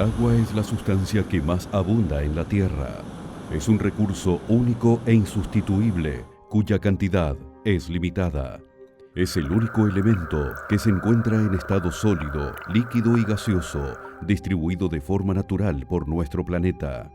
agua es la sustancia que más abunda en la Tierra. Es un recurso único e insustituible, cuya cantidad es limitada. Es el único elemento que se encuentra en estado sólido, líquido y gaseoso, distribuido de forma natural por nuestro planeta.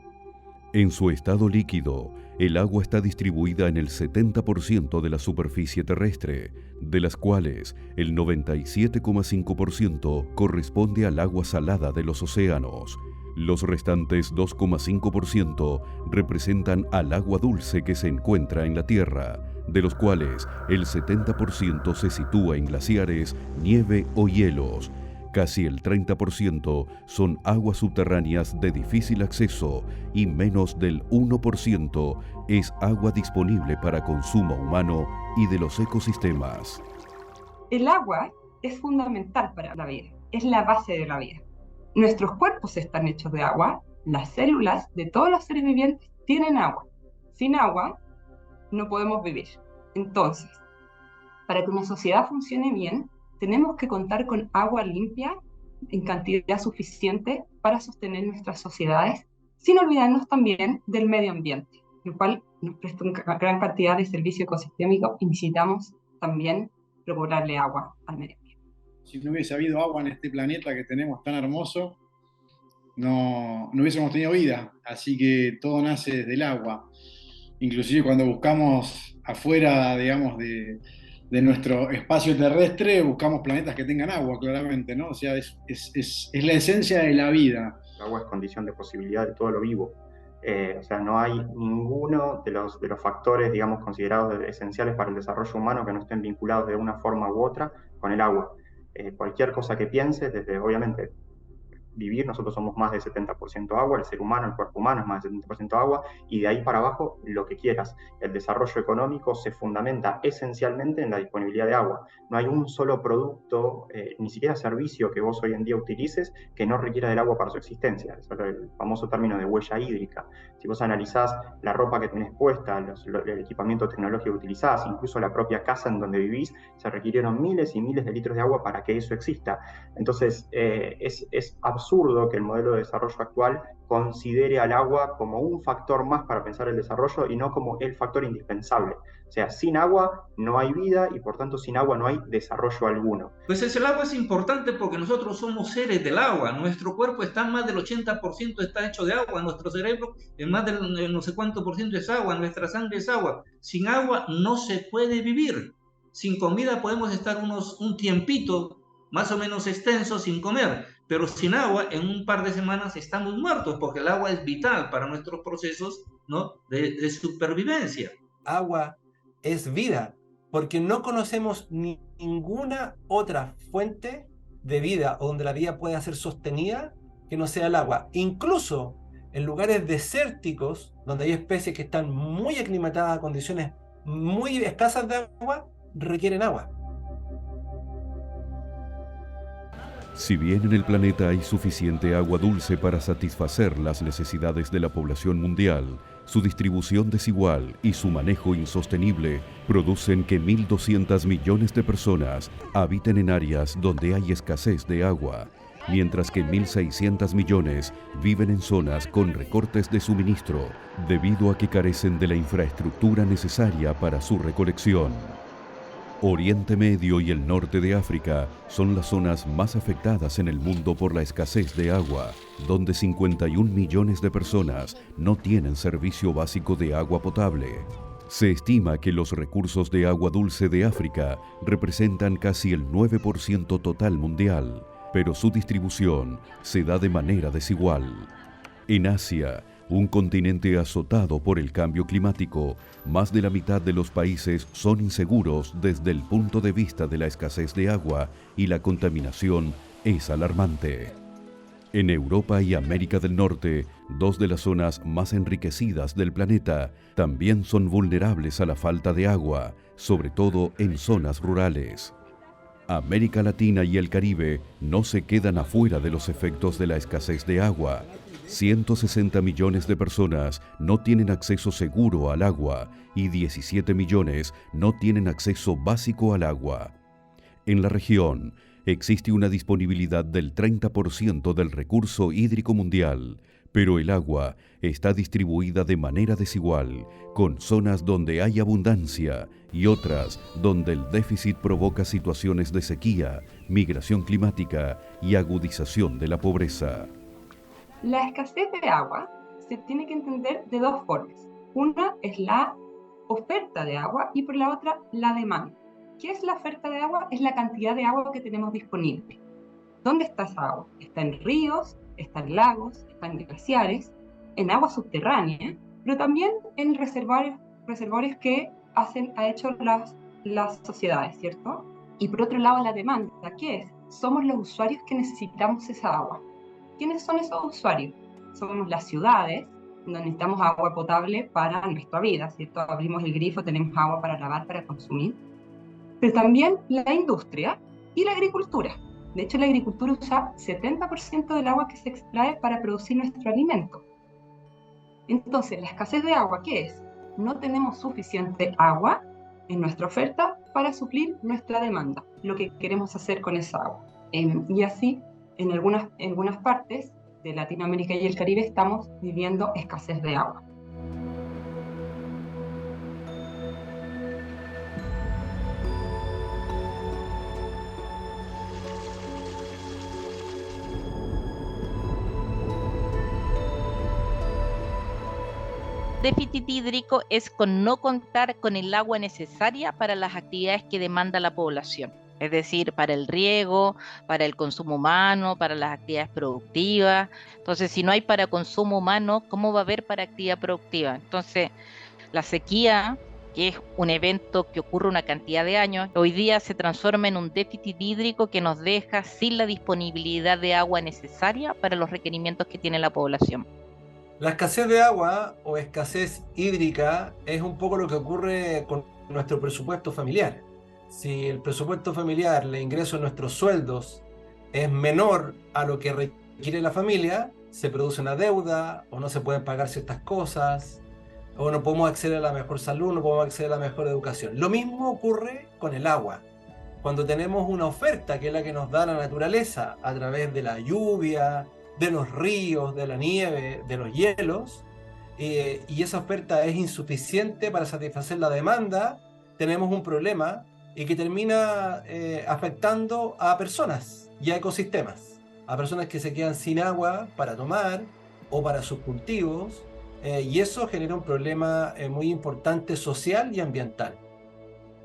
En su estado líquido, el agua está distribuida en el 70% de la superficie terrestre, de las cuales el 97,5% corresponde al agua salada de los océanos. Los restantes 2,5% representan al agua dulce que se encuentra en la Tierra, de los cuales el 70% se sitúa en glaciares, nieve o hielos. Casi el 30% son aguas subterráneas de difícil acceso y menos del 1% es agua disponible para consumo humano y de los ecosistemas. El agua es fundamental para la vida, es la base de la vida. Nuestros cuerpos están hechos de agua, las células de todos los seres vivientes tienen agua. Sin agua no podemos vivir. Entonces, para que una sociedad funcione bien, tenemos que contar con agua limpia en cantidad suficiente para sostener nuestras sociedades, sin olvidarnos también del medio ambiente, el cual nos presta una gran cantidad de servicio ecosistémico y necesitamos también procurarle agua al medio ambiente. Si no hubiese habido agua en este planeta que tenemos tan hermoso, no hubiésemos tenido vida, así que todo nace desde el agua. Inclusive cuando buscamos afuera, digamos, de nuestro espacio terrestre, buscamos planetas que tengan agua, claramente, ¿no? O sea, es la esencia de la vida. El agua es condición de posibilidad de todo lo vivo. O sea, no hay ninguno de los factores, digamos, considerados esenciales para el desarrollo humano que no estén vinculados de una forma u otra con el agua. Cualquier cosa que pienses, desde, obviamente, vivir, nosotros somos más de 70% agua, el ser humano, el cuerpo humano es más de 70% agua, y de ahí para abajo lo que quieras. El desarrollo económico se fundamenta esencialmente en la disponibilidad de agua. No hay un solo producto, ni siquiera servicio que vos hoy en día utilices que no requiera del agua para su existencia. Eso es el famoso término de huella hídrica. Si vos analizás la ropa que tenés puesta, el equipamiento tecnológico que utilizás, incluso la propia casa en donde vivís, se requirieron miles y miles de litros de agua para que eso exista. Entonces, es absurdo que el modelo de desarrollo actual considere al agua como un factor más para pensar el desarrollo y no como el factor indispensable. O sea, sin agua no hay vida y por tanto sin agua no hay desarrollo alguno. Pues el agua es importante porque nosotros somos seres del agua. Nuestro cuerpo está más del 80% está hecho de agua. Nuestro cerebro en más del no sé cuánto por ciento es agua. Nuestra sangre es agua. Sin agua no se puede vivir. Sin comida podemos estar un tiempito más o menos extenso sin comer, pero sin agua en un par de semanas estamos muertos porque el agua es vital para nuestros procesos, ¿no?, de supervivencia. Agua es vida, porque no conocemos ninguna otra fuente de vida o donde la vida pueda ser sostenida que no sea el agua. Incluso en lugares desérticos, donde hay especies que están muy aclimatadas a condiciones muy escasas de agua, requieren agua. Si bien en el planeta hay suficiente agua dulce para satisfacer las necesidades de la población mundial, su distribución desigual y su manejo insostenible producen que 1.200 millones de personas habiten en áreas donde hay escasez de agua, mientras que 1.600 millones viven en zonas con recortes de suministro, debido a que carecen de la infraestructura necesaria para su recolección. Oriente Medio y el norte de África son las zonas más afectadas en el mundo por la escasez de agua, donde 51 millones de personas no tienen servicio básico de agua potable. Se estima que los recursos de agua dulce de África representan casi el 9% total mundial, pero su distribución se da de manera desigual. En Asia, un continente azotado por el cambio climático, más de la mitad de los países son inseguros desde el punto de vista de la escasez de agua y la contaminación es alarmante. En Europa y América del Norte, dos de las zonas más enriquecidas del planeta, también son vulnerables a la falta de agua, sobre todo en zonas rurales. América Latina y el Caribe no se quedan afuera de los efectos de la escasez de agua. 160 millones de personas no tienen acceso seguro al agua y 17 millones no tienen acceso básico al agua. En la región, existe una disponibilidad del 30% del recurso hídrico mundial, pero el agua está distribuida de manera desigual, con zonas donde hay abundancia y otras donde el déficit provoca situaciones de sequía, migración climática y agudización de la pobreza. La escasez de agua se tiene que entender de dos formas. Una es la oferta de agua y por la otra la demanda. ¿Qué es la oferta de agua? Es la cantidad de agua que tenemos disponible. ¿Dónde está esa agua? Está en ríos, está en lagos, está en glaciares, en agua subterránea, pero también en reservorios que ha hecho las sociedades, ¿cierto? Y por otro lado, la demanda, ¿qué es? Somos los usuarios que necesitamos esa agua. ¿Quiénes son esos usuarios? Somos las ciudades, donde necesitamos agua potable para nuestra vida, ¿cierto? Abrimos el grifo, tenemos agua para lavar, para consumir. Pero también la industria y la agricultura. De hecho, la agricultura usa 70% del agua que se extrae para producir nuestro alimento. Entonces, la escasez de agua, ¿qué es? No tenemos suficiente agua en nuestra oferta para suplir nuestra demanda, lo que queremos hacer con esa agua. Y así, en algunas partes de Latinoamérica y el Caribe estamos viviendo escasez de agua. Déficit hídrico es con no contar con el agua necesaria para las actividades que demanda la población, es decir, para el riego, para el consumo humano, para las actividades productivas. Entonces, si no hay para consumo humano, ¿cómo va a haber para actividad productiva? Entonces, la sequía, que es un evento que ocurre una cantidad de años, hoy día se transforma en un déficit hídrico que nos deja sin la disponibilidad de agua necesaria para los requerimientos que tiene la población. La escasez de agua o escasez hídrica es un poco lo que ocurre con nuestro presupuesto familiar. Si el presupuesto familiar, el ingreso de nuestros sueldos es menor a lo que requiere la familia, se produce una deuda o no se pueden pagar ciertas cosas o no podemos acceder a la mejor salud, no podemos acceder a la mejor educación. Lo mismo ocurre con el agua. Cuando tenemos una oferta que es la que nos da la naturaleza a través de la lluvia, de los ríos, de la nieve, de los hielos, y esa oferta es insuficiente para satisfacer la demanda, tenemos un problema y que termina afectando a personas y a ecosistemas, a personas que se quedan sin agua para tomar o para sus cultivos, y eso genera un problema muy importante social y ambiental.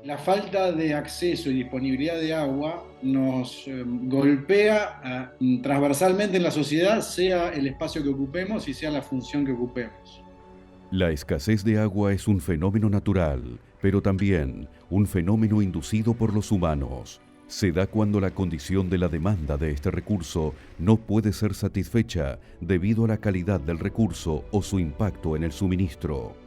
La falta de acceso y disponibilidad de agua nos golpea transversalmente en la sociedad, sea el espacio que ocupemos y sea la función que ocupemos. La escasez de agua es un fenómeno natural, pero también un fenómeno inducido por los humanos. Se da cuando la condición de la demanda de este recurso no puede ser satisfecha debido a la calidad del recurso o su impacto en el suministro.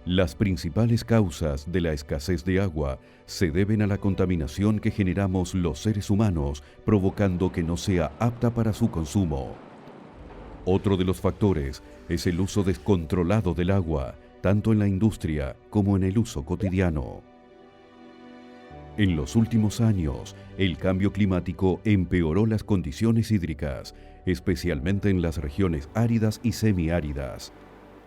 Las principales causas de la escasez de agua se deben a la contaminación que generamos los seres humanos, provocando que no sea apta para su consumo. Otro de los factores es el uso descontrolado del agua, tanto en la industria como en el uso cotidiano. En los últimos años, el cambio climático empeoró las condiciones hídricas, especialmente en las regiones áridas y semiáridas.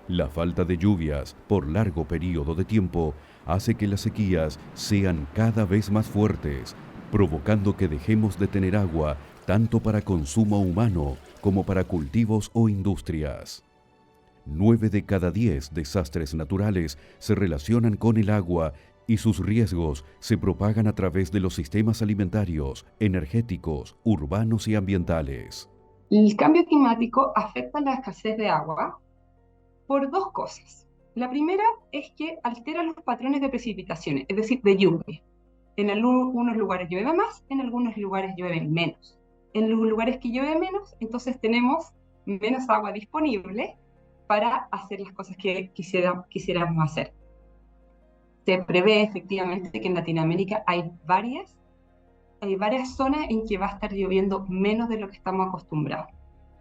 La falta de lluvias por largo periodo de tiempo hace que las sequías sean cada vez más fuertes, provocando que dejemos de tener agua tanto para consumo humano como para cultivos o industrias. 9 de cada 10 desastres naturales se relacionan con el agua y sus riesgos se propagan a través de los sistemas alimentarios, energéticos, urbanos y ambientales. El cambio climático afecta la escasez de agua por dos cosas. La primera es que altera los patrones de precipitaciones, es decir, de lluvia. En algunos lugares llueve más, en algunos lugares llueve menos. En los lugares que llueve menos, entonces tenemos menos agua disponible para hacer las cosas que quisiéramos hacer. Se prevé efectivamente que en Latinoamérica hay varias zonas en que va a estar lloviendo menos de lo que estamos acostumbrados.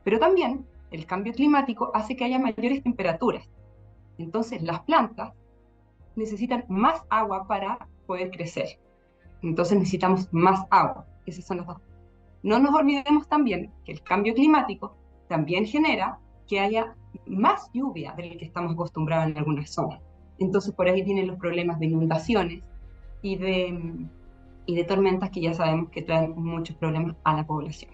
Pero también el cambio climático hace que haya mayores temperaturas. Entonces las plantas necesitan más agua para poder crecer. Entonces necesitamos más agua. Esas son las dos. No nos olvidemos también que el cambio climático también genera que haya más lluvia del que estamos acostumbrados en algunas zonas. Entonces por ahí vienen los problemas de inundaciones y de tormentas que ya sabemos que traen muchos problemas a la población.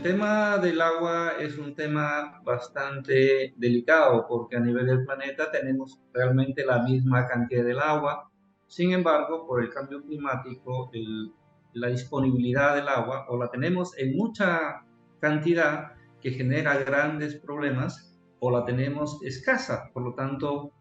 El tema del agua es un tema bastante delicado porque a nivel del planeta tenemos realmente la misma cantidad del agua. Sin embargo, por el cambio climático, la disponibilidad del agua o la tenemos en mucha cantidad que genera grandes problemas o la tenemos escasa. Por lo tanto,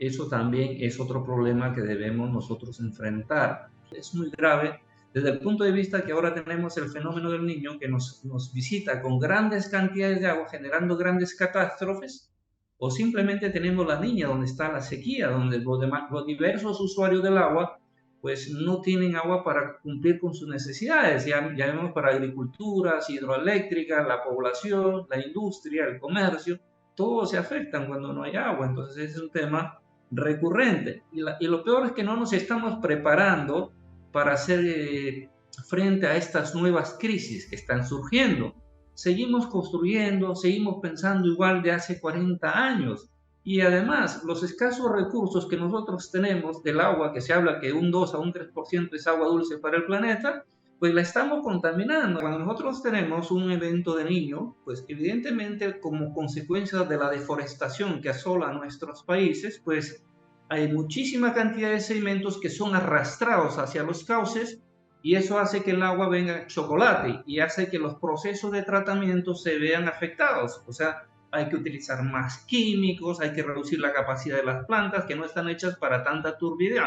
eso también es otro problema que debemos nosotros enfrentar. Es muy grave desde el punto de vista que ahora tenemos el fenómeno del Niño que nos visita con grandes cantidades de agua, generando grandes catástrofes, o simplemente tenemos la Niña, donde está la sequía, donde los diversos usuarios del agua pues no tienen agua para cumplir con sus necesidades. Ya vemos para agriculturas, hidroeléctricas, la población, la industria, el comercio, todos se afectan cuando no hay agua. Entonces es un tema recurrente. Y lo peor es que no nos estamos preparando para hacer frente a estas nuevas crisis que están surgiendo. Seguimos construyendo, seguimos pensando igual de hace 40 años. Y además, los escasos recursos que nosotros tenemos del agua, que se habla que un 2 a un 3% es agua dulce para el planeta, pues la estamos contaminando. Cuando nosotros tenemos un evento de Niño, pues evidentemente como consecuencia de la deforestación que asola a nuestros países, pues hay muchísima cantidad de sedimentos que son arrastrados hacia los cauces y eso hace que el agua venga chocolate y hace que los procesos de tratamiento se vean afectados. O sea, hay que utilizar más químicos, hay que reducir la capacidad de las plantas que no están hechas para tanta turbidez.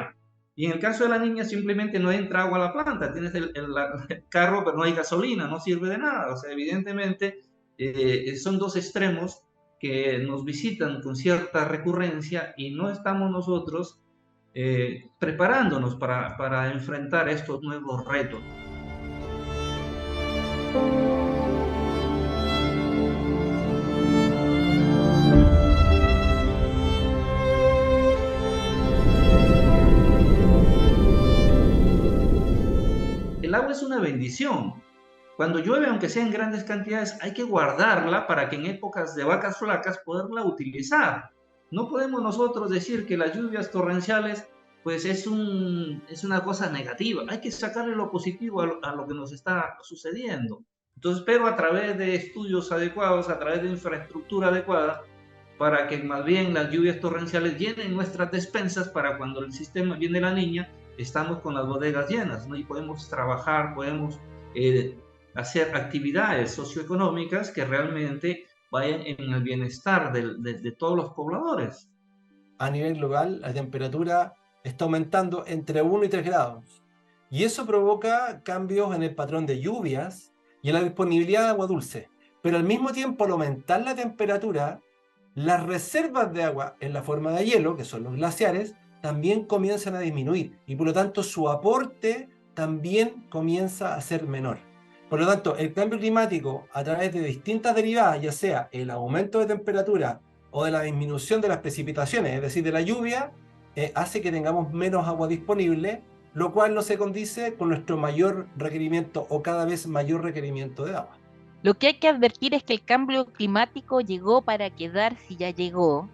Y en el caso de la Niña simplemente no entra agua a la planta, tienes el carro pero no hay gasolina, no sirve de nada. O sea, evidentemente son dos extremos que nos visitan con cierta recurrencia y no estamos nosotros preparándonos para enfrentar estos nuevos retos. El agua es una bendición. Cuando llueve, aunque sea en grandes cantidades, hay que guardarla para que en épocas de vacas flacas poderla utilizar. No podemos nosotros decir que las lluvias torrenciales pues es una cosa negativa. Hay que sacarle lo positivo a lo que nos está sucediendo. Entonces, pero a través de estudios adecuados, a través de infraestructura adecuada, para que más bien las lluvias torrenciales llenen nuestras despensas para cuando el sistema viene la Niña, estamos con las bodegas llenas, ¿no? Y podemos trabajar, podemos hacer actividades socioeconómicas que realmente vayan en el bienestar de todos los pobladores. A nivel global, la temperatura está aumentando entre 1 y 3 grados. Y eso provoca cambios en el patrón de lluvias y en la disponibilidad de agua dulce. Pero al mismo tiempo, al aumentar la temperatura, las reservas de agua en la forma de hielo, que son los glaciares, también comienzan a disminuir. Y por lo tanto, su aporte también comienza a ser menor. Por lo tanto, el cambio climático a través de distintas derivadas, ya sea el aumento de temperatura o de la disminución de las precipitaciones, es decir, de la lluvia, hace que tengamos menos agua disponible, lo cual no se condice con nuestro mayor requerimiento o cada vez mayor requerimiento de agua. Lo que hay que advertir es que el cambio climático llegó para quedarse y ya llegó,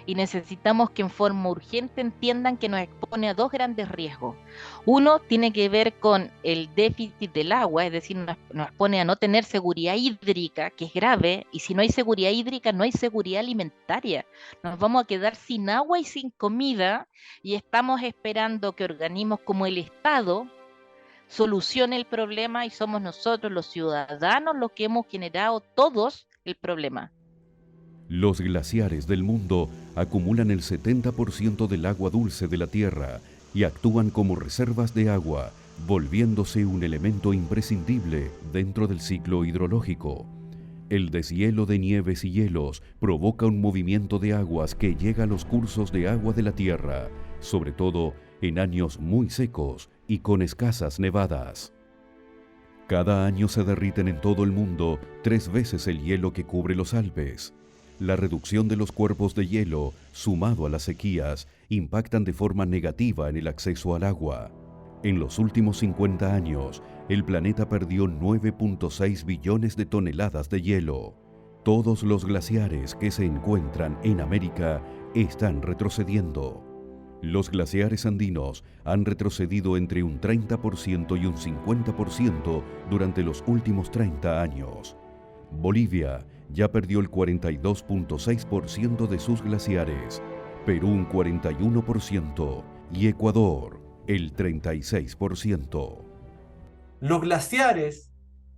y necesitamos que en forma urgente entiendan que nos expone a dos grandes riesgos. Uno tiene que ver con el déficit del agua, es decir, nos expone a no tener seguridad hídrica, que es grave, y si no hay seguridad hídrica, no hay seguridad alimentaria. Nos vamos a quedar sin agua y sin comida, y estamos esperando que organismos como el Estado solucione el problema, y somos nosotros, los ciudadanos, los que hemos generado todos el problema. Los glaciares del mundo acumulan el 70% del agua dulce de la Tierra y actúan como reservas de agua, volviéndose un elemento imprescindible dentro del ciclo hidrológico. El deshielo de nieves y hielos provoca un movimiento de aguas que llega a los cursos de agua de la Tierra, sobre todo en años muy secos y con escasas nevadas. Cada año se derriten en todo el mundo 3 veces el hielo que cubre los Alpes. La reducción de los cuerpos de hielo, sumado a las sequías, impactan de forma negativa en el acceso al agua. En los últimos 50 años, el planeta perdió 9.6 billones de toneladas de hielo. Todos los glaciares que se encuentran en América están retrocediendo. Los glaciares andinos han retrocedido entre un 30% y un 50% durante los últimos 30 años. Bolivia ya perdió el 42.6% de sus glaciares, Perú un 41% y Ecuador el 36%. Los glaciares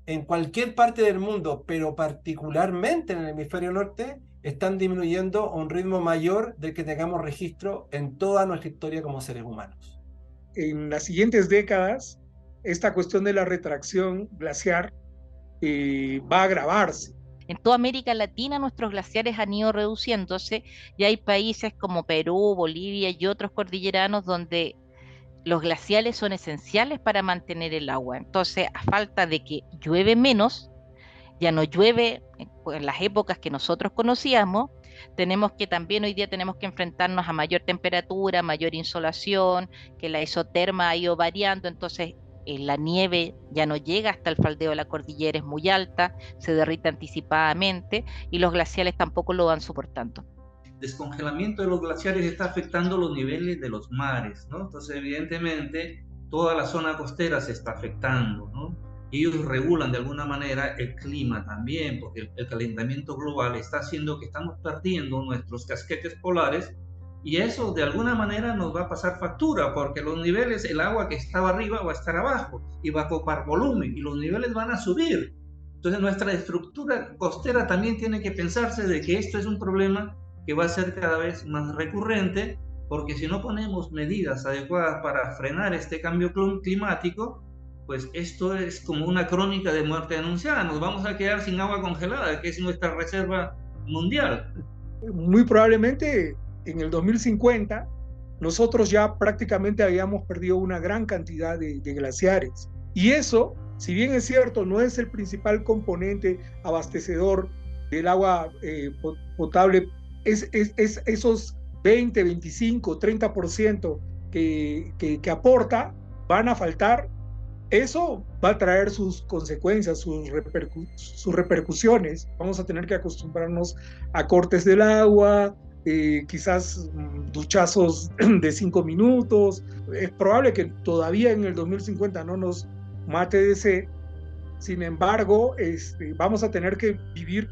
en cualquier parte del mundo, pero particularmente en el hemisferio norte, están disminuyendo a un ritmo mayor del que tengamos registro en toda nuestra historia como seres humanos. En las siguientes décadas, esta cuestión de la retracción glaciar va a agravarse. En toda América Latina nuestros glaciares han ido reduciéndose y hay países como Perú, Bolivia y otros cordilleranos donde los glaciales son esenciales para mantener el agua. Entonces, a falta de que llueve menos, ya no llueve en las épocas que nosotros conocíamos, también hoy día tenemos que enfrentarnos a mayor temperatura, mayor insolación, que la isoterma ha ido variando, entonces la nieve ya no llega hasta el faldeo de la cordillera, es muy alta, se derrite anticipadamente y los glaciales tampoco lo van soportando. Descongelamiento de los glaciares está afectando los niveles de los mares, ¿no? Entonces, evidentemente, toda la zona costera se está afectando, ¿no? Ellos regulan de alguna manera el clima también, porque el calentamiento global está haciendo que estamos perdiendo nuestros casquetes polares y eso de alguna manera nos va a pasar factura, porque los niveles, el agua que estaba arriba va a estar abajo y va a ocupar volumen y los niveles van a subir. Entonces, nuestra estructura costera también tiene que pensarse de que esto es un problema que va a ser cada vez más recurrente, porque si no ponemos medidas adecuadas para frenar este cambio climático, pues esto es como una crónica de muerte anunciada. Nos vamos a quedar sin agua congelada, que es nuestra reserva mundial. Muy probablemente en el 2050 nosotros ya prácticamente habíamos perdido una gran cantidad de glaciares. Y eso, si bien es cierto, no es el principal componente abastecedor del agua potable, es esos 20, 25, 30% que aporta, van a faltar. Eso va a traer sus consecuencias, sus repercusiones. Vamos a tener que acostumbrarnos a cortes del agua, quizás duchazos de 5 minutos. Es probable que todavía en el 2050 no nos mate de sed. Sin embargo, vamos a tener que vivir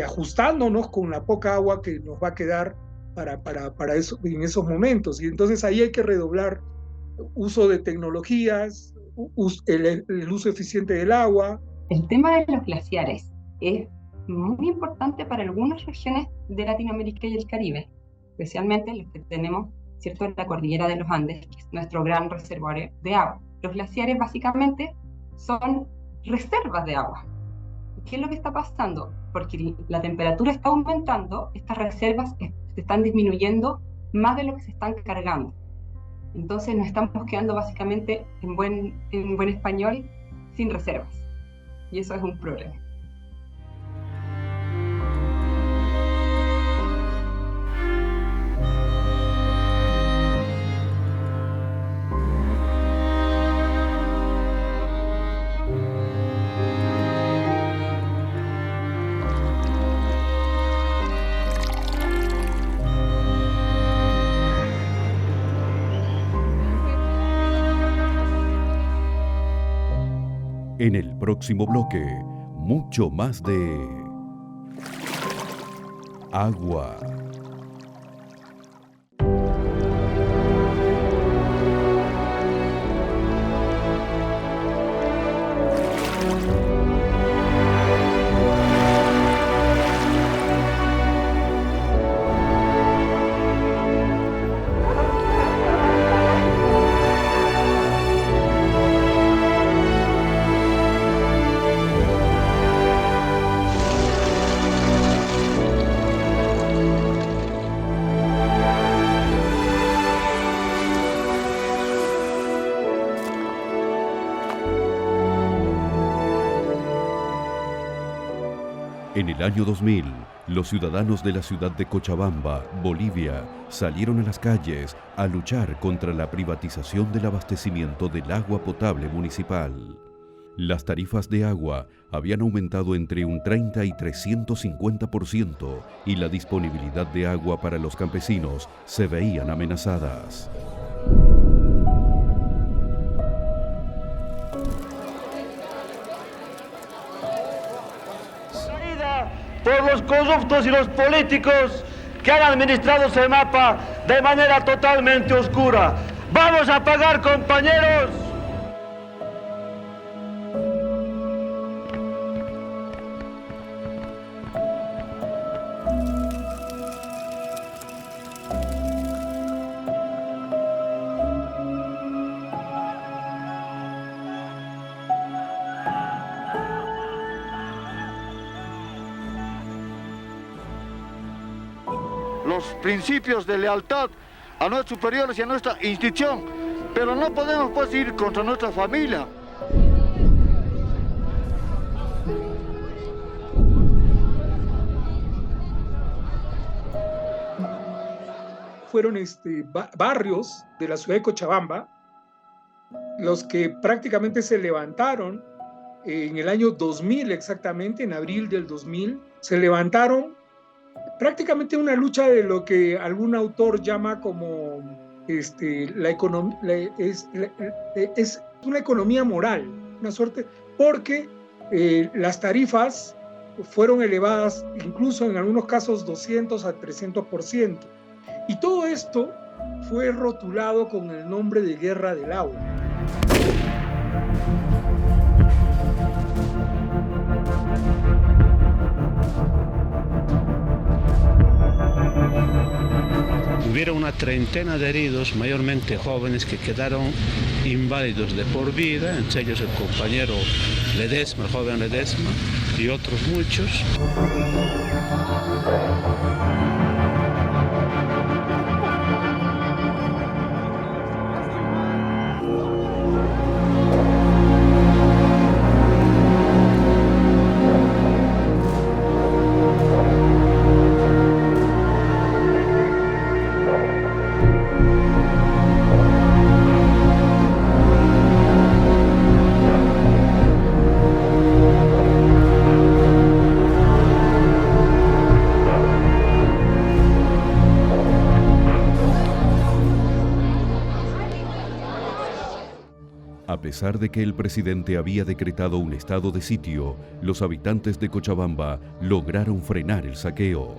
ajustándonos con la poca agua que nos va a quedar para eso, en esos momentos. Y entonces ahí hay que redoblar uso de tecnologías, el uso eficiente del agua. El tema de los glaciares es muy importante para algunas regiones de Latinoamérica y el Caribe, especialmente los que tenemos, ¿cierto?, en la cordillera de los Andes, que es nuestro gran reservorio de agua. Los glaciares básicamente son reservas de agua. ¿Qué es lo que está pasando? Porque la temperatura está aumentando, estas reservas se están disminuyendo más de lo que se están cargando. Entonces nos estamos quedando básicamente, en buen español, sin reservas. Y eso es un problema. En el próximo bloque, mucho más de agua. En el año 2000, los ciudadanos de la ciudad de Cochabamba, Bolivia, salieron a las calles a luchar contra la privatización del abastecimiento del agua potable municipal. Las tarifas de agua habían aumentado entre un 30 y 350% y la disponibilidad de agua para los campesinos se veían amenazadas. Por los corruptos y los políticos que han administrado Semapa de manera totalmente oscura. ¡Vamos a pagar, compañeros! Los principios de lealtad a nuestros superiores y a nuestra institución, pero no podemos pues ir contra nuestra familia. Fueron barrios de la ciudad de Cochabamba los que prácticamente se levantaron en el año 2000 exactamente, en abril del 2000, se levantaron prácticamente una lucha de lo que algún autor llama como es una economía moral, una suerte, porque las tarifas fueron elevadas incluso en algunos casos 200 a 300%. Y todo esto fue rotulado con el nombre de Guerra del Agua. Hubieron una treintena de heridos, mayormente jóvenes, que quedaron inválidos de por vida, entre ellos el compañero Ledesma, el joven Ledesma, y otros muchos. A pesar de que el presidente había decretado un estado de sitio, los habitantes de Cochabamba lograron frenar el saqueo.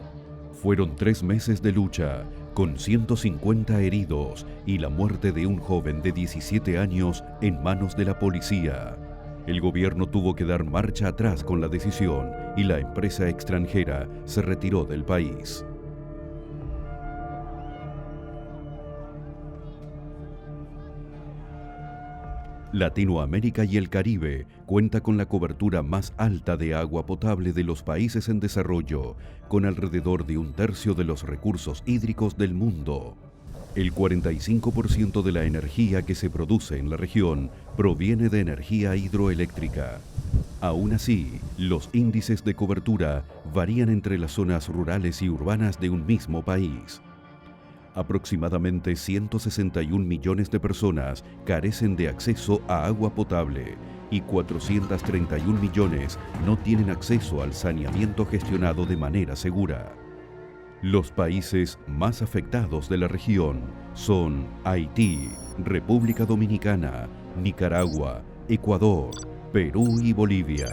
Fueron 3 meses de lucha, con 150 heridos y la muerte de un joven de 17 años en manos de la policía. El gobierno tuvo que dar marcha atrás con la decisión y la empresa extranjera se retiró del país. Latinoamérica y el Caribe cuenta con la cobertura más alta de agua potable de los países en desarrollo, con alrededor de 1/3 de los recursos hídricos del mundo. El 45% de la energía que se produce en la región proviene de energía hidroeléctrica. Aún así, los índices de cobertura varían entre las zonas rurales y urbanas de un mismo país. Aproximadamente 161 millones de personas carecen de acceso a agua potable y 431 millones no tienen acceso al saneamiento gestionado de manera segura. Los países más afectados de la región son Haití, República Dominicana, Nicaragua, Ecuador, Perú y Bolivia.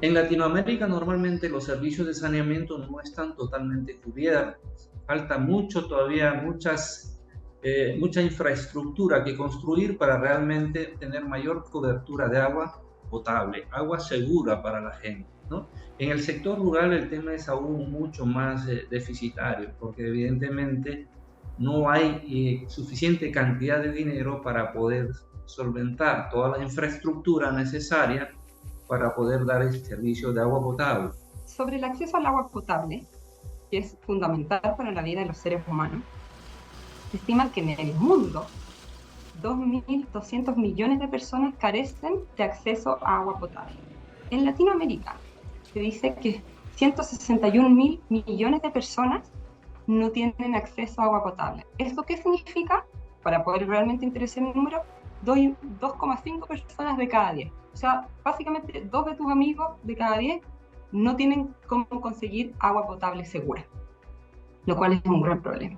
En Latinoamérica normalmente los servicios de saneamiento no están totalmente cubiertos. Falta mucho todavía, mucha infraestructura que construir para realmente tener mayor cobertura de agua potable, agua segura para la gente, ¿no? En el sector rural el tema es aún mucho más deficitario, porque evidentemente no hay suficiente cantidad de dinero para poder solventar toda la infraestructura necesaria para poder dar el servicio de agua potable. Sobre el acceso al agua potable, que es fundamental para la vida de los seres humanos, se estima que en el mundo 2.200 millones de personas carecen de acceso a agua potable. En Latinoamérica que dice que 161.000 millones de personas no tienen acceso a agua potable. ¿Esto qué significa? Para poder realmente interesar el número, 2,5 personas de cada 10. O sea, básicamente 2 de tus amigos de cada 10 no tienen cómo conseguir agua potable segura, lo cual es un gran problema.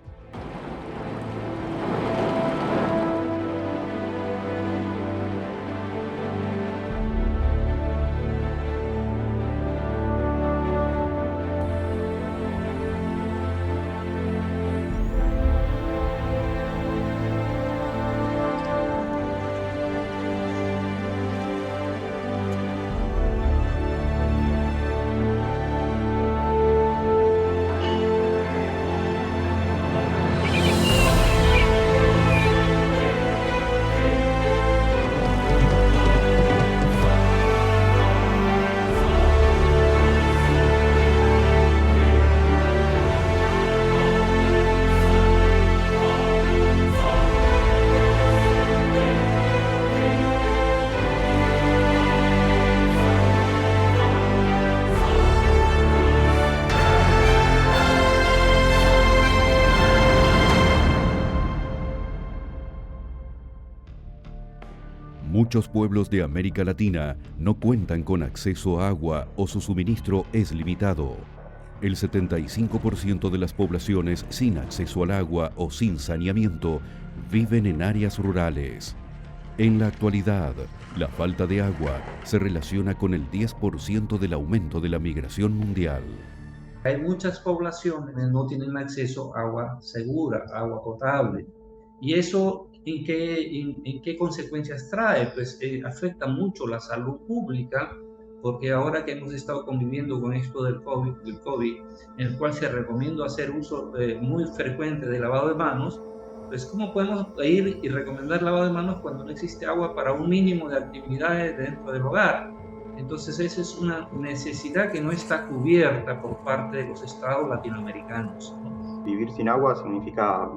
Muchos pueblos de América Latina no cuentan con acceso a agua o su suministro es limitado. El 75% de las poblaciones sin acceso al agua o sin saneamiento viven en áreas rurales. En la actualidad, la falta de agua se relaciona con el 10% del aumento de la migración mundial. Hay muchas poblaciones que no tienen acceso a agua segura, agua potable. Y eso, ¿en qué consecuencias trae? Pues afecta mucho la salud pública, porque ahora que hemos estado conviviendo con esto del COVID, en el cual se recomienda hacer uso muy frecuente de lavado de manos, pues ¿cómo podemos ir y recomendar lavado de manos cuando no existe agua para un mínimo de actividades dentro del hogar? Entonces esa es una necesidad que no está cubierta por parte de los estados latinoamericanos, ¿no? Vivir sin agua significa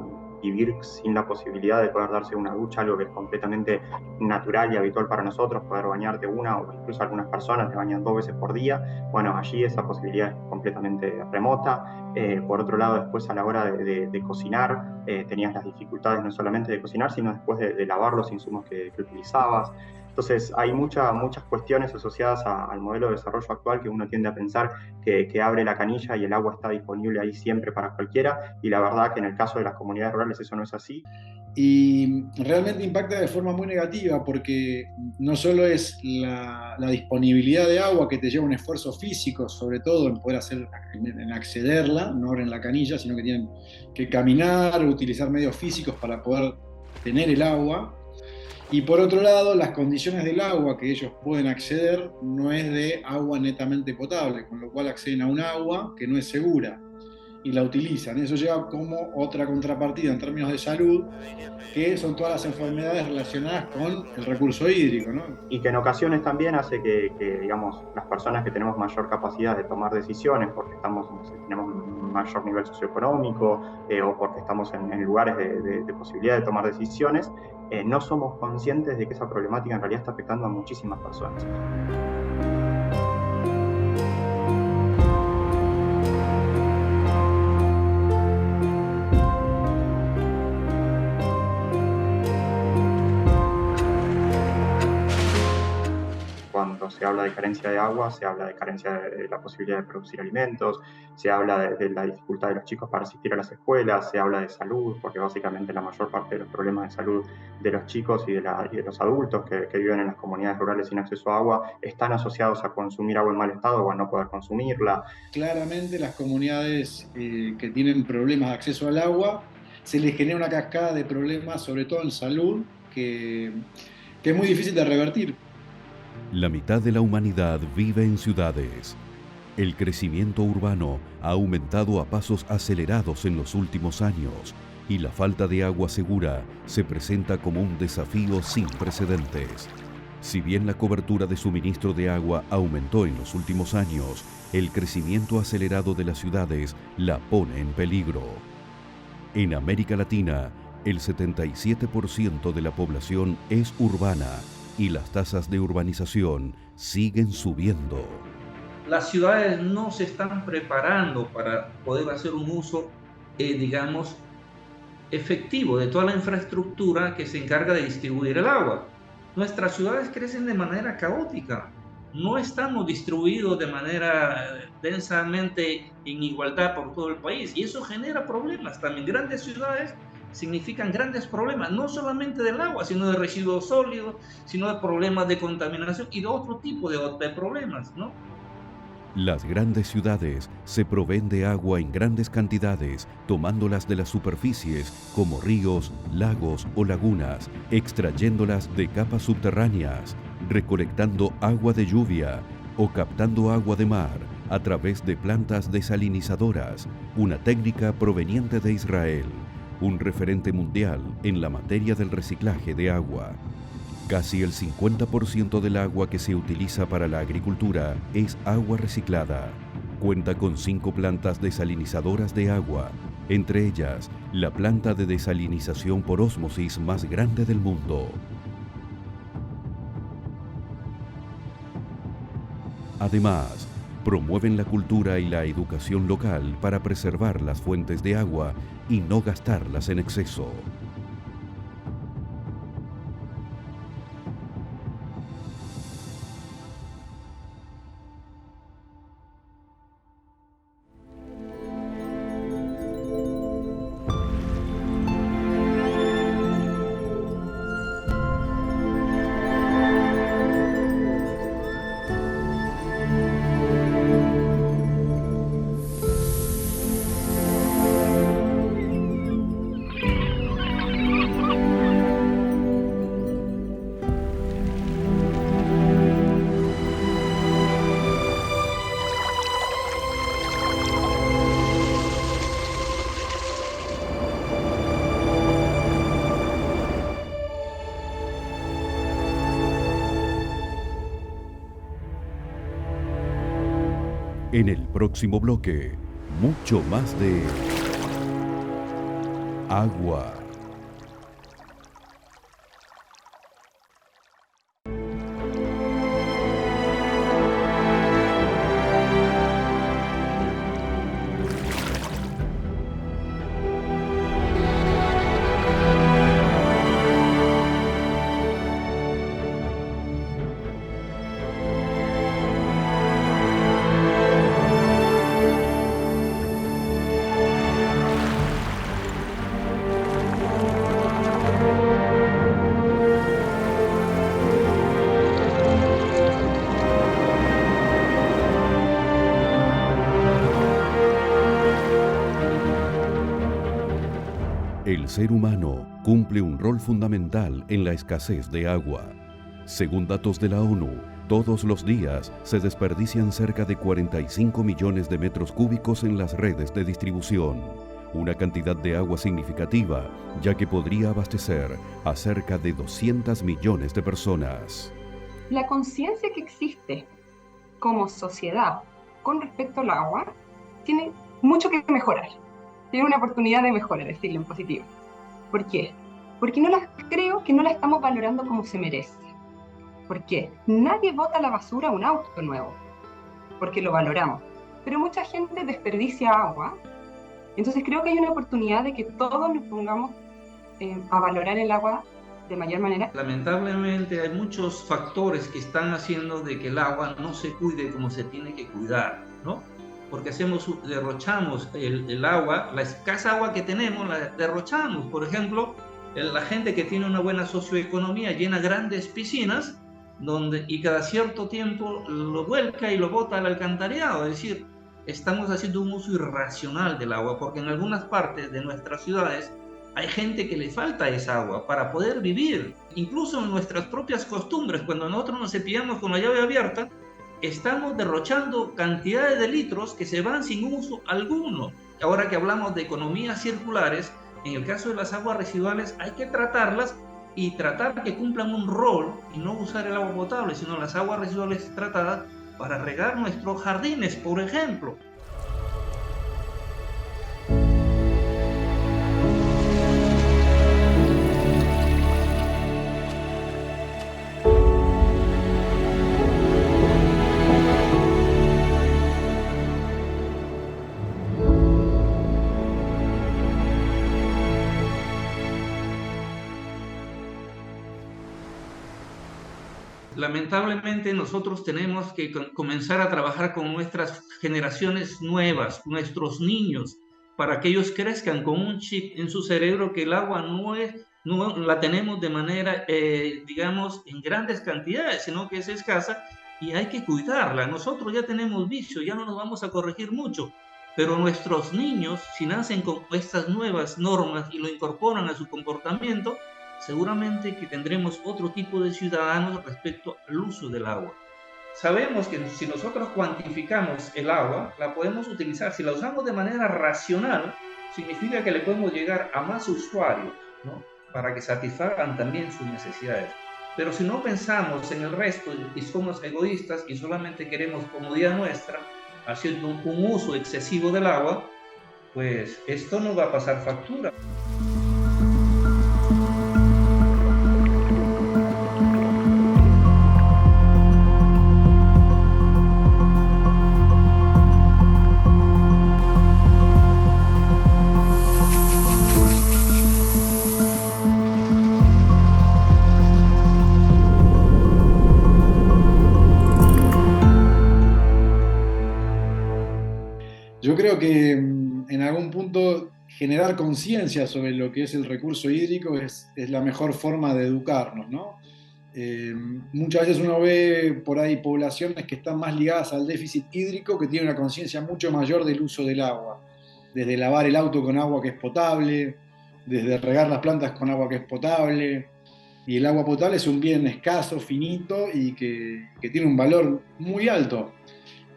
vivir sin la posibilidad de poder darse una ducha, algo que es completamente natural y habitual para nosotros, poder bañarte una o incluso algunas personas te bañan 2 veces por día. Bueno, allí esa posibilidad es completamente remota. Por otro lado, después a la hora de cocinar, tenías las dificultades no solamente de cocinar, sino después de lavar los insumos que utilizabas. Entonces hay muchas cuestiones asociadas al modelo de desarrollo actual que uno tiende a pensar que abre la canilla y el agua está disponible ahí siempre para cualquiera, y la verdad que en el caso de las comunidades rurales eso no es así. Y realmente impacta de forma muy negativa porque no solo es la disponibilidad de agua que te lleva un esfuerzo físico, sobre todo en poder en accederla, no abren la canilla, sino que tienen que caminar, utilizar medios físicos para poder tener el agua. Y por otro lado, las condiciones del agua que ellos pueden acceder no es de agua netamente potable, con lo cual acceden a un agua que no es segura y la utilizan. Eso lleva como otra contrapartida en términos de salud, que son todas las enfermedades relacionadas con el recurso hídrico, ¿no? Y que en ocasiones también hace que digamos, las personas que tenemos mayor capacidad de tomar decisiones, porque tenemos un mayor nivel socioeconómico o porque estamos en lugares de posibilidad de tomar decisiones, no somos conscientes de que esa problemática en realidad está afectando a muchísimas personas. Cuando se habla de carencia de agua, se habla de carencia de la posibilidad de producir alimentos, se habla de la dificultad de los chicos para asistir a las escuelas, se habla de salud, porque básicamente la mayor parte de los problemas de salud de los chicos y de los adultos que viven en las comunidades rurales sin acceso a agua están asociados a consumir agua en mal estado o a no poder consumirla. Claramente las comunidades que tienen problemas de acceso al agua, se les genera una cascada de problemas, sobre todo en salud, que es muy difícil de revertir. La mitad de la humanidad vive en ciudades. El crecimiento urbano ha aumentado a pasos acelerados en los últimos años y la falta de agua segura se presenta como un desafío sin precedentes. Si bien la cobertura de suministro de agua aumentó en los últimos años, el crecimiento acelerado de las ciudades la pone en peligro. En América Latina, el 77% de la población es urbana y las tasas de urbanización siguen subiendo. las ciudades no se están preparando para poder hacer un uso, digamos, efectivo de toda la infraestructura que se encarga de distribuir el agua. Nuestras ciudades crecen de manera caótica, no estamos distribuidos de manera densamente en igualdad por todo el país, y eso genera problemas. También grandes ciudades significan grandes problemas, no solamente del agua, sino de residuos sólidos, sino de problemas de contaminación y de otro tipo de problemas, ¿no? Las grandes ciudades se proveen de agua en grandes cantidades, tomándolas de las superficies como ríos, lagos o lagunas, extrayéndolas de capas subterráneas, recolectando agua de lluvia o captando agua de mar a través de plantas desalinizadoras, una técnica proveniente de Israel, un referente mundial en la materia del reciclaje de agua. Casi el 50% del agua que se utiliza para la agricultura es agua reciclada. Cuenta con 5 plantas desalinizadoras de agua, entre ellas la planta de desalinización por ósmosis más grande del mundo. Además, promueven la cultura y la educación local para preservar las fuentes de agua y no gastarlas en exceso. En el próximo bloque, mucho más de agua. El ser humano cumple un rol fundamental en la escasez de agua. Según datos de la ONU, todos los días se desperdician cerca de 45 millones de metros cúbicos en las redes de distribución, una cantidad de agua significativa, ya que podría abastecer a cerca de 200 millones de personas. La conciencia que existe como sociedad con respecto al agua tiene mucho que mejorar. Tiene una oportunidad de mejora, decirlo en positivo. ¿Por qué? Porque creo que no la estamos valorando como se merece. ¿Por qué? Nadie bota a la basura un auto nuevo, porque lo valoramos. Pero mucha gente desperdicia agua. Entonces creo que hay una oportunidad de que todos nos pongamos a valorar el agua de mayor manera. Lamentablemente hay muchos factores que están haciendo de que el agua no se cuide como se tiene que cuidar, ¿no? Porque derrochamos el agua, la escasa agua que tenemos, la derrochamos. Por ejemplo, la gente que tiene una buena socioeconomía llena grandes piscinas y cada cierto tiempo lo vuelca y lo bota al alcantarillado. Es decir, estamos haciendo un uso irracional del agua, porque en algunas partes de nuestras ciudades hay gente que le falta esa agua para poder vivir. Incluso en nuestras propias costumbres, cuando nosotros nos cepillamos con la llave abierta, estamos derrochando cantidades de litros que se van sin uso alguno. Ahora que hablamos de economías circulares, en el caso de las aguas residuales hay que tratarlas y tratar que cumplan un rol y no usar el agua potable, sino las aguas residuales tratadas para regar nuestros jardines, por ejemplo. Lamentablemente nosotros tenemos que comenzar a trabajar con nuestras generaciones nuevas, nuestros niños, para que ellos crezcan con un chip en su cerebro que el agua no la tenemos de manera, digamos, en grandes cantidades, sino que es escasa y hay que cuidarla. Nosotros ya tenemos vicio, ya no nos vamos a corregir mucho, pero nuestros niños, si nacen con estas nuevas normas y lo incorporan a su comportamiento, seguramente que tendremos otro tipo de ciudadanos respecto al uso del agua. Sabemos que si nosotros cuantificamos el agua, la podemos utilizar. Si la usamos de manera racional, significa que le podemos llegar a más usuarios, ¿no? Para que satisfagan también sus necesidades. Pero si no pensamos en el resto y somos egoístas y solamente queremos comodidad nuestra, haciendo un uso excesivo del agua, pues esto nos va a pasar factura. Yo creo que en algún punto generar conciencia sobre lo que es el recurso hídrico es la mejor forma de educarnos, ¿no? Muchas veces uno ve por ahí poblaciones que están más ligadas al déficit hídrico, que tienen una conciencia mucho mayor del uso del agua, desde lavar el auto con agua que es potable, desde regar las plantas con agua que es potable, y el agua potable es un bien escaso, finito y que tiene un valor muy alto.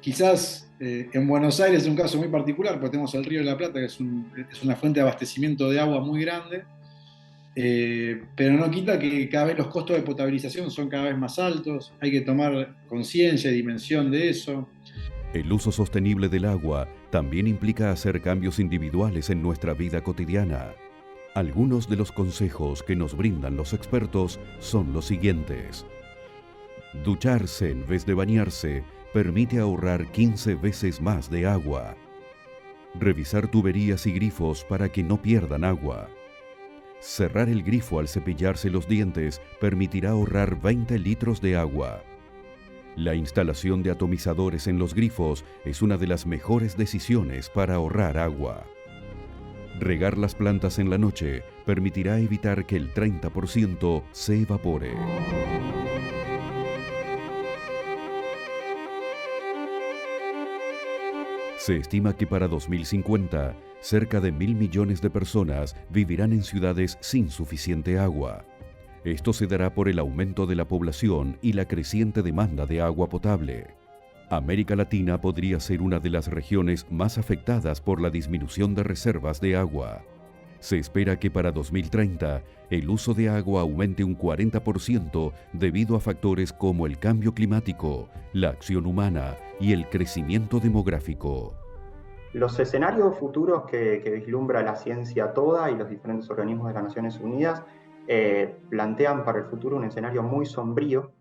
Quizás en Buenos Aires es un caso muy particular, porque tenemos el Río de la Plata, que es una fuente de abastecimiento de agua muy grande, pero no quita que cada vez los costos de potabilización son cada vez más altos, hay que tomar conciencia y dimensión de eso. El uso sostenible del agua también implica hacer cambios individuales en nuestra vida cotidiana. Algunos de los consejos que nos brindan los expertos son los siguientes. Ducharse en vez de bañarse permite ahorrar 15 veces más de agua. Revisar tuberías y grifos para que no pierdan agua. Cerrar el grifo al cepillarse los dientes permitirá ahorrar 20 litros de agua. La instalación de atomizadores en los grifos es una de las mejores decisiones para ahorrar agua. Regar las plantas en la noche permitirá evitar que el 30% se evapore. Se estima que para 2050, cerca de 1.000 millones de personas vivirán en ciudades sin suficiente agua. Esto se dará por el aumento de la población y la creciente demanda de agua potable. América Latina podría ser una de las regiones más afectadas por la disminución de reservas de agua. Se espera que para 2030 el uso de agua aumente un 40% debido a factores como el cambio climático, la acción humana y el crecimiento demográfico. Los escenarios futuros que vislumbra la ciencia toda y los diferentes organismos de las Naciones Unidas plantean para el futuro un escenario muy sombrío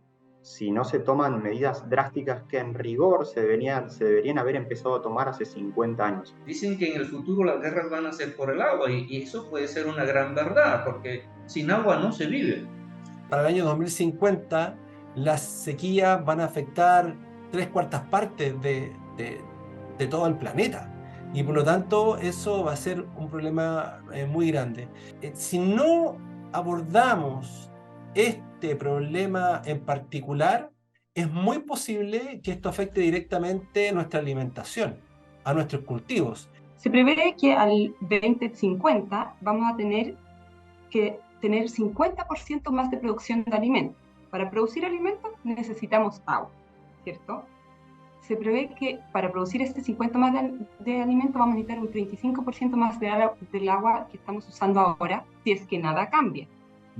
si no se toman medidas drásticas que en rigor se deberían haber empezado a tomar hace 50 años. Dicen que en el futuro las guerras van a ser por el agua y eso puede ser una gran verdad, porque sin agua no se vive. Para el año 2050, las sequías van a afectar 3/4 partes de todo el planeta. Y por lo tanto, eso va a ser un problema muy grande. Si no abordamos este problema en particular, es muy posible que esto afecte directamente nuestra alimentación, a nuestros cultivos. Se prevé que al 2050 vamos a tener que tener 50% más de producción de alimentos. Para producir alimentos necesitamos agua, ¿cierto? Se prevé que para producir este 50% más de alimentos vamos a necesitar un 35% más del agua que estamos usando ahora, si es que nada cambia.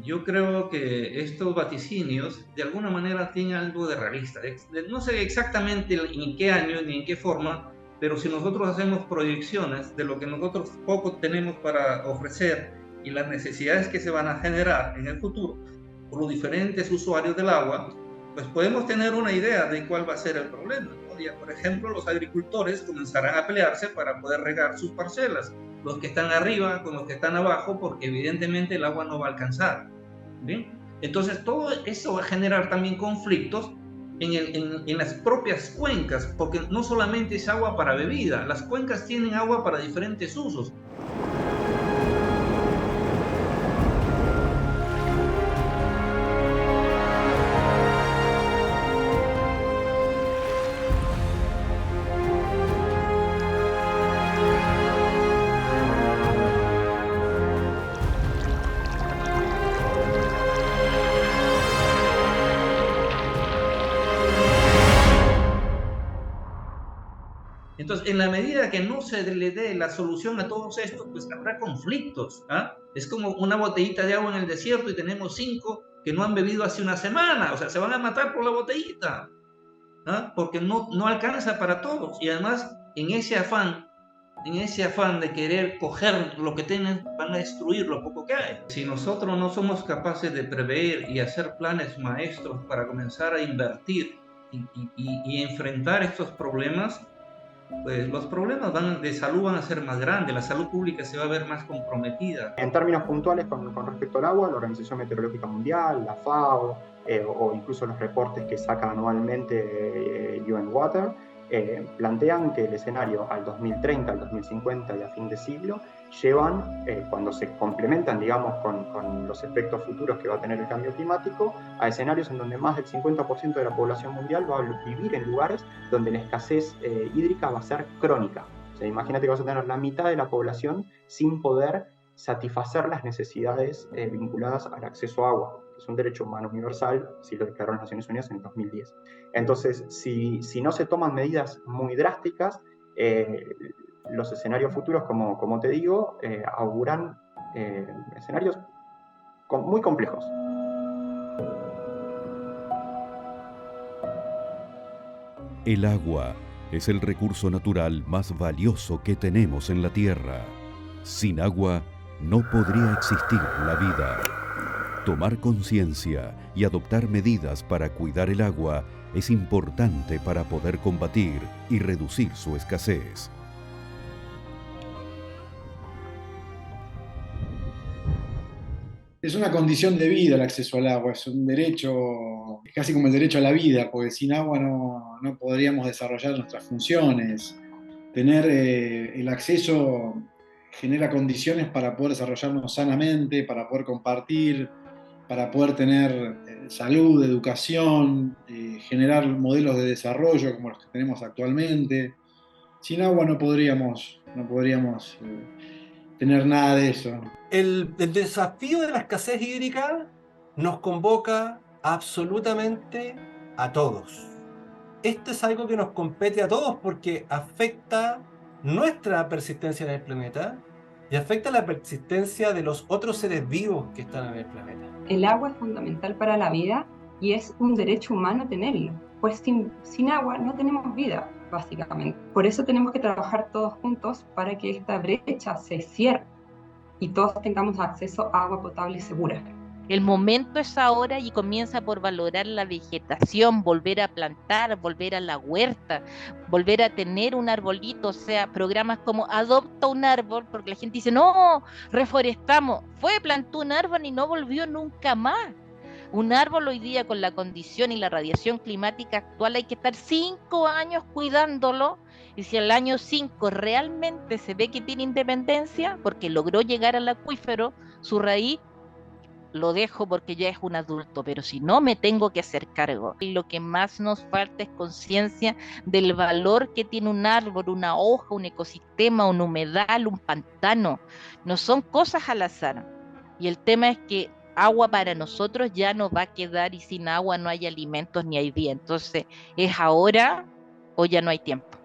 Yo creo que estos vaticinios de alguna manera tienen algo de realista. No sé exactamente en qué año ni en qué forma, pero si nosotros hacemos proyecciones de lo que nosotros poco tenemos para ofrecer y las necesidades que se van a generar en el futuro por los diferentes usuarios del agua, pues podemos tener una idea de cuál va a ser el problema, ¿no? Ya, por ejemplo, los agricultores comenzarán a pelearse para poder regar sus parcelas, los que están arriba con los que están abajo, porque evidentemente el agua no va a alcanzar. ¿Bien? Entonces todo eso va a generar también conflictos en las propias cuencas, porque no solamente es agua para bebida, las cuencas tienen agua para diferentes usos. Entonces, en la medida que no se le dé la solución a todos estos, pues habrá conflictos. Es como una botellita de agua en el desierto y tenemos 5 que no han bebido hace una semana. O sea, se van a matar por la botellita, porque no alcanza para todos. Y además, en ese afán de querer coger lo que tienen, van a destruir lo poco que hay. Si nosotros no somos capaces de prever y hacer planes maestros para comenzar a invertir y enfrentar estos problemas, pues los problemas de salud van a ser más grandes, la salud pública se va a ver más comprometida. En términos puntuales con respecto al agua, la Organización Meteorológica Mundial, la FAO, o incluso los reportes que saca anualmente UN Water, plantean que el escenario al 2030, al 2050 y a fin de siglo llevan, cuando se complementan, digamos, con los efectos futuros que va a tener el cambio climático, a escenarios en donde más del 50% de la población mundial va a vivir en lugares donde la escasez hídrica va a ser crónica. O sea, imagínate que vas a tener la mitad de la población sin poder satisfacer las necesidades vinculadas al acceso a agua. Es un derecho humano universal, así lo declaró las Naciones Unidas en 2010. Entonces, si no se toman medidas muy drásticas, los escenarios futuros, como te digo, auguran escenarios muy complejos. El agua es el recurso natural más valioso que tenemos en la Tierra. Sin agua no podría existir la vida. Tomar conciencia y adoptar medidas para cuidar el agua es importante para poder combatir y reducir su escasez. Es una condición de vida el acceso al agua, es un derecho, casi como el derecho a la vida, porque sin agua no podríamos desarrollar nuestras funciones. Tener el acceso genera condiciones para poder desarrollarnos sanamente, para poder compartir, para poder tener salud, educación, generar modelos de desarrollo como los que tenemos actualmente. Sin agua no podríamos tener nada de eso. El desafío de la escasez hídrica nos convoca absolutamente a todos. Esto es algo que nos compete a todos porque afecta nuestra persistencia en el planeta y afecta la persistencia de los otros seres vivos que están en el planeta. El agua es fundamental para la vida y es un derecho humano tenerlo, pues sin agua no tenemos vida, básicamente. Por eso tenemos que trabajar todos juntos para que esta brecha se cierre y todos tengamos acceso a agua potable y segura. El momento es ahora y comienza por valorar la vegetación, volver a plantar, volver a la huerta, volver a tener un arbolito, o sea, programas como Adopta un árbol, porque la gente dice, no, reforestamos, plantó un árbol y no volvió nunca más. Un árbol hoy día con la condición y la radiación climática actual hay que estar 5 años cuidándolo, y si al año 5 realmente se ve que tiene independencia, porque logró llegar al acuífero, su raíz, lo dejo porque ya es un adulto, pero si no me tengo que hacer cargo. Y lo que más nos falta es conciencia del valor que tiene un árbol, una hoja, un ecosistema, un humedal, un pantano. No son cosas al azar. Y el tema es que agua para nosotros ya no va a quedar y sin agua no hay alimentos ni hay vida. Entonces, ¿es ahora o ya no hay tiempo?